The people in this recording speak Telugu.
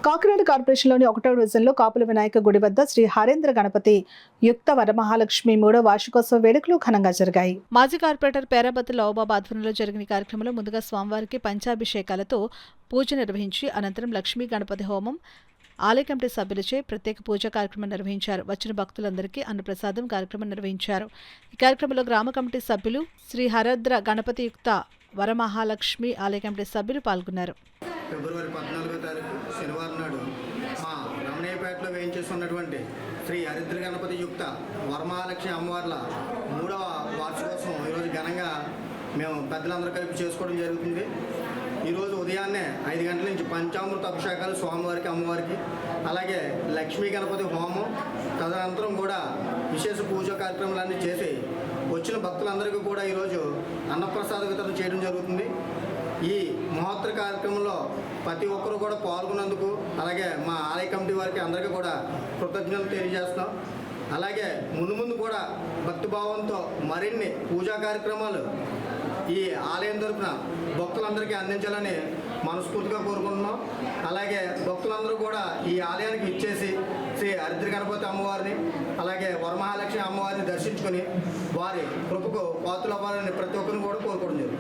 కాకినాడ కార్పొరేషన్లోని 1వ డివిజన్లో కాపుల వినాయక గుడి వద్ద శ్రీ హరేంద్ర గణపతి యుక్త వరమహాలక్ష్మి 3వ వార్షికోత్సవ వేడుకలు ఘనంగా జరిగాయి. మాజీ కార్పొరేటర్ పేరాబత్తి లవబాబు ఆధ్వర్యంలో జరిగిన కార్యక్రమంలో ముందుగా స్వామివారికి పంచాభిషేకాలతో పూజ నిర్వహించి అనంతరం లక్ష్మీ గణపతి హోమం, ఆలయ కమిటీ సభ్యులచే ప్రత్యేక పూజా కార్యక్రమం నిర్వహించారు. వచ్చిన భక్తులందరికీ అన్నప్రసాదం కార్యక్రమం నిర్వహించారు. ఈ కార్యక్రమంలో గ్రామ కమిటీ సభ్యులు, శ్రీ హరేంద్ర గణపతి యుక్త వరమహాలక్ష్మి ఆలయ కమిటీ సభ్యులు పాల్గొన్నారు. ఫిబ్రవరి 14వ తారీఖు శనివారం నాడు మా రమణీయపేటలో వేయించేస్తున్నటువంటి శ్రీ హరేంద్ర గణపతి యుక్త వరమహాలక్ష్మి అమ్మవార్ల 3వ వార్షికోత్సవం ఈరోజు ఘనంగా మేము పెద్దలందరూ కలిపి చేసుకోవడం జరుగుతుంది. ఈరోజు ఉదయాన్నే 5 గంటల నుంచి పంచామృత అభిషేకాలు స్వామివారికి, అమ్మవారికి, అలాగే లక్ష్మీ గణపతి హోమం, తదనంతరం కూడా విశేష పూజా కార్యక్రమాలన్నీ చేసి వచ్చిన భక్తులందరికీ కూడా ఈరోజు అన్నప్రసాద వితరణ చేయడం జరుగుతుంది. ఈ మహోత్తర కార్యక్రమంలో ప్రతి ఒక్కరూ కూడా పాల్గొన్నందుకు, అలాగే మా ఆలయ కమిటీ వారికి అందరికీ కూడా కృతజ్ఞతలు తెలియజేస్తున్నాం. అలాగే ముందు కూడా భక్తిభావంతో మరిన్ని పూజా కార్యక్రమాలు ఈ ఆలయం తరపున భక్తులందరికీ అందించాలని మనస్ఫూర్తిగా కోరుకుంటున్నాం. అలాగే భక్తులందరూ కూడా ఈ ఆలయానికి ఇచ్చేసి శ్రీ హరేంద్ర గణపతి అమ్మవారిని, అలాగే వరమహాలక్ష్మి అమ్మవారిని దర్శించుకొని వారి కృపకు పాత్రలు అవ్వాలని ప్రతి ఒక్కరిని కూడా కోరుకోవడం జరుగుతుంది.